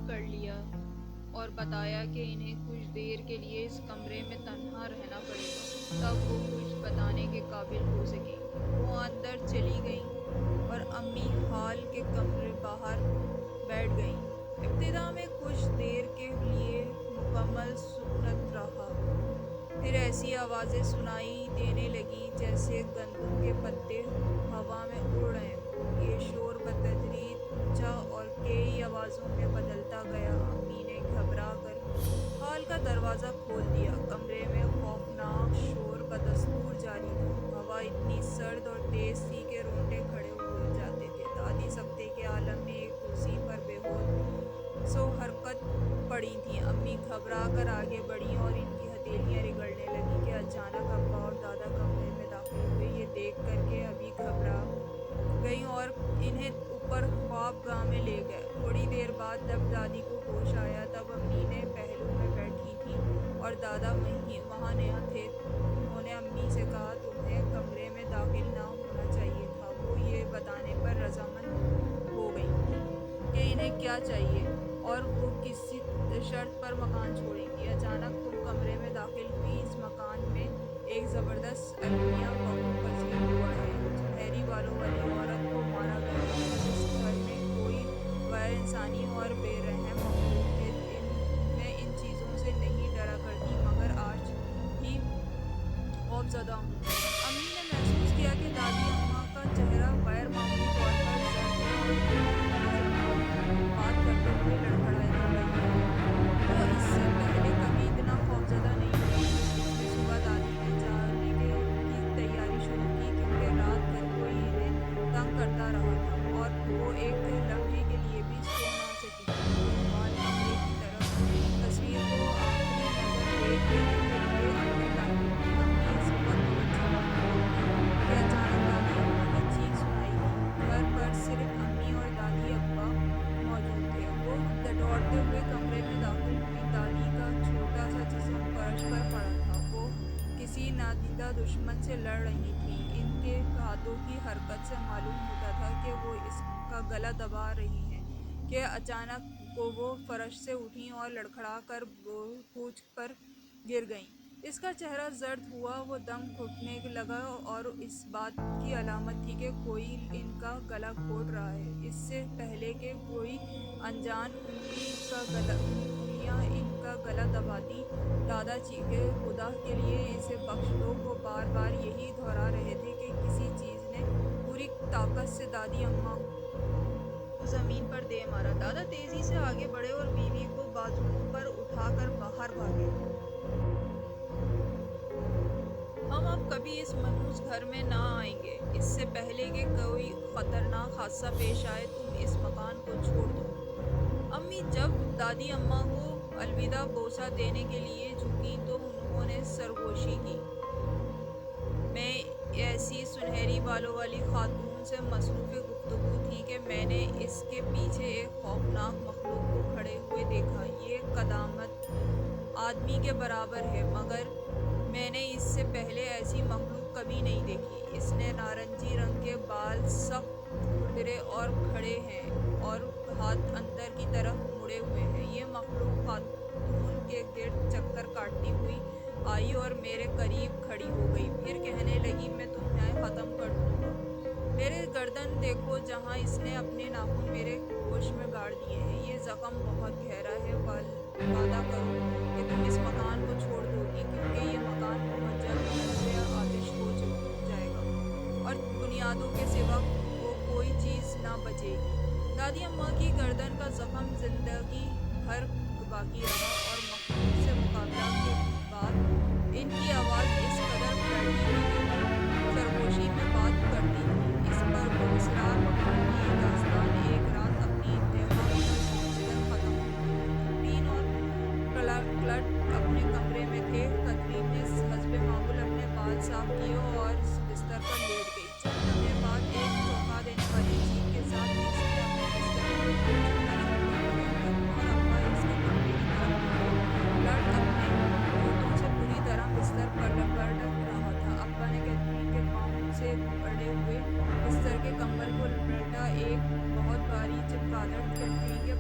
کر لیا اور بتایا کہ انہیں کچھ دیر کے لیے اس کمرے میں تنہا رہنا پڑے گا، تب وہ کچھ بتانے کے قابل ہو سکیں گی۔ وہ اندر چلی گئیں اور امی ہال کے کمرے باہر بیٹھ گئیں۔ ابتدا میں کچھ دیر کے لیے مکمل سکونت رہا، پھر ایسی آوازیں سنائی دینے لگیں جیسے گندم کے پتے ہوا میں اڑ رہے ہوں۔ یہ شور بتدریج اونچا اور کئی آوازوں میں بدلتا گیا۔ امی نے گھبرا کر ہال کا دروازہ کھول دیا۔ کمرے میں خوفناک شور بدستور جاری تھا۔ ہوا اتنی سرد اور تیز تھی کہ رونگٹے کھڑے ہو جاتے تھے۔ دادی سکتے کے عالم میں ایک کرسی پر بے ہوش سو حرکت پڑی تھیں۔ امی گھبرا کر آگے بڑھیں اور ان کی ہتھیلیاں رگڑنے لگیں کہ اچانک ابا اور دادا کمرے میں داخل ہوئے۔ یہ دیکھ کر کہ ابھی گھبرا گئیں اور انہیں اوپر خوابگاہ میں لے گئے۔ تھوڑی دیر بعد جب دادی کو ہوش آیا تب امی نے پہلو میں بیٹھی تھیں اور دادا وہاں نہ تھے۔ انہوں نے امی سے کہا، تمہیں کمرے میں داخل نہ ہونا چاہیے تھا۔ وہ یہ بتانے پر رضامند ہو گئیں کہ انہیں کیا چاہیے اور وہ کس شرط پر مکان چھوڑیں گی۔ اچانک تم کمرے میں داخل ہوئیں۔ اس مکان میں ایک زبردست المیہ بہو پذیر ہوا ہے۔ سنہری بالوں والی عورت کو مارا گیا ہے۔ اس گھر میں کوئی غیر انسانی اور بے رحم مخلوق ہے۔ میں ان چیزوں سے نہیں ڈرا کرتی مگر آج بھی خوفزدہ ہوں۔ امی نے محسوس کیا کہ دادی اماں کا چہرہ غیر معمولی طور پر زرد ہے اور ان کی زبان بات کرتے ہوئے لڑکھڑانے لگی ہے۔ وہ اس سے پہلے کبھی اتنا خوفزدہ نہیں ہوئی تھیں۔ دوسری صبح دادی نے جانے کی تیاری شروع کی کیونکہ رات بھر کوئی انہیں تنگ کرتا رہا تھا اور وہ ایک لمحے کے لیے بھی سو نہ سکی تھیں۔ وہ ہال کمرے کی تصویر کو آخری نظر دیکھ لینے کے لیے اندر داخل ہوئی۔ امی اس وقت توجہ مرکوز تھیں کہ اچانک دادی اماں کی چیخ سنائی دی۔ گھر پر صرف امی اور دادی ابا موجود تھے۔ وہ دوڑتے ہوئے کمرے میں داخل ہوئیں۔ دادی کا چھوٹا سا جسم فرش پر پڑا تھا۔ وہ کسی نادیدہ دشمن سے لڑ رہی تھیں۔ ان کے ہاتھوں کی حرکت سے معلوم ہوتا تھا کہ وہ اس کا گلا دبا رہی ہیں کہ اچانک وہ فرش سے اٹھیں اور لڑکھڑا کر پوچھ پر گر گئیں۔ اس کا چہرہ زرد ہوا، وہ دم گھٹنے لگا اور اس بات کی علامت تھی کہ کوئی ان کا گلا گھونٹ رہا ہے۔ اس سے پہلے کہ کوئی انجان انگلیاں ان کا گلا دباتیں، دادا چیخے، خدا کے لیے اسے بخش دو۔ وہ بار بار یہی دہرا رہے تھے کہ کسی چیز نے پوری طاقت سے دادی اماں کو زمین پر دے مارا۔ دادا تیزی سے آگے بڑھے اور بیوی کو بازوؤں پر اٹھا کر باہر بھاگے۔ ہم اب کبھی اس منحوس گھر میں نہ آئیں گے۔ اس سے پہلے کہ کوئی خطرناک حادثہ پیش آئے تم اس مکان کو چھوڑ دو۔ امی جب دادی اماں کو الوداع بوسہ دینے کے لیے جھکیں تو انہوں نے سرگوشی کی۔ میں ایسی سنہری بالوں والی خاتون سے مصروف گفتگو تھی کہ میں نے اس کے پیچھے ایک خوفناک مخلوق کو کھڑے ہوئے دیکھا۔ یہ قدامت آدمی کے برابر ہے مگر میں نے اس سے پہلے ایسی مخلوق کبھی نہیں دیکھی۔ اس نے نارنجی رنگ کے بال، سخت کھردرے اور کھڑے ہیں اور ہاتھ اندر کی طرف مڑے ہوئے ہیں۔ یہ مخلوق خاتون کے گرد چکر کاٹتی ہوئی آئی اور میرے قریب کھڑی ہو گئی۔ پھر کہنے لگی، میں تمہیں ختم کر دوں گا۔ میرے گردن دیکھو جہاں اس نے اپنے ناخن میرے گوشت میں گاڑ دیے ہیں۔ یہ زخم بہت گہرا ہے۔ وعدہ کرو کہ تم اس مکان کو چھوڑ دو گی کیونکہ یہ مکان بہت جلد نذر آتش ہو جائے گا اور بنیادوں کے سوا وہ کوئی چیز نہ بچے گی۔ دادی اماں کی گردن کا زخم زندگی بھر باقی رہا اور مخلوق سے مقابلہ کے بعد ان کی آواز اس قدر بیٹھی تھی کہ وہ سرگوشی میں بات کرتی تھیں۔ اس پراسرار مکان کی یہ داستان ایک رات اپنی انتہا پر پہنچ کر ختم ہو گئی۔ کیتھرین اور کلٹ اپنے کمرے میں تھے۔ کیتھرین نے حسب معمول اپنے بال صاف کیے اور بستر پر لیٹ گئی۔ چند لمحے بعد ایک چونکا دینے والی چیخ کے ساتھ اس نے اپنے بستر کو چھوڑنا شروع کر دیا۔ کیتھرین اور ابا اس کے کمرے کی طرف دوڑے۔ کلٹ اپنے جوتوں سے بری طرح بستر پر رگڑ رہا تھا۔ ابا نے کیتھرین کے پاؤں سے اڑے ہوئے بستر کے کمبل کو لپیٹا۔ ایک بہت بھاری چمگادڑ کیتھرین کے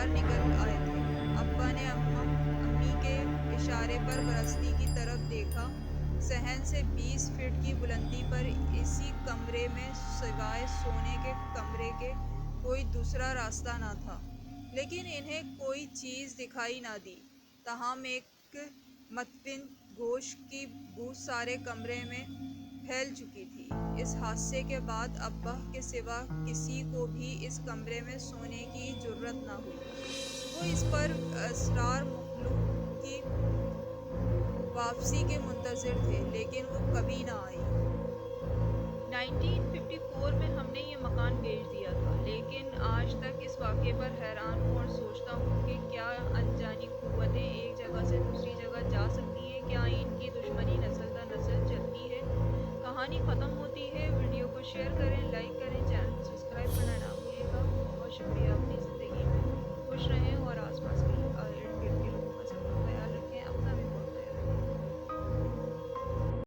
باہر نکل آئے تھے۔ ابا نے امی کے اشارے پر برستی کی طرف دیکھا۔ صحن سے 20 فٹ کی بلندی پر اسی کمرے میں سوائے سونے کے کمرے کے کوئی دوسرا راستہ نہ تھا، لیکن انہیں کوئی چیز دکھائی نہ دی۔ تاہم ایک مطمئن گوشت کی بو سارے کمرے میں پھیل چکی تھی۔ اس حادثے کے بعد ابا کے سوا کسی کو بھی اس کمرے میں سونے کی جرأت نہ ہوئی۔ وہ اس پر اسرار مخلوق کی واپسی کے منتظر تھے، لیکن وہ کبھی نہ آئی۔ 1954 میں ہم نے یہ مکان بیچ دیا تھا، لیکن آج تک اس واقعے پر حیران ہوں اور سوچتا ہوں کہ کیا انجانی قوتیں ایک جگہ سے دوسری جگہ جا سکتی ہیں؟ کیا ان کی دشمنی نسل در نسل چلتی ہے؟ کہانی ختم ہوتی ہے۔ ویڈیو کو شیئر کریں، لائک کریں، چینل کو سبسکرائب کرنا نہ بھولیے گا۔ بہت شکریہ اپنی زندگی میں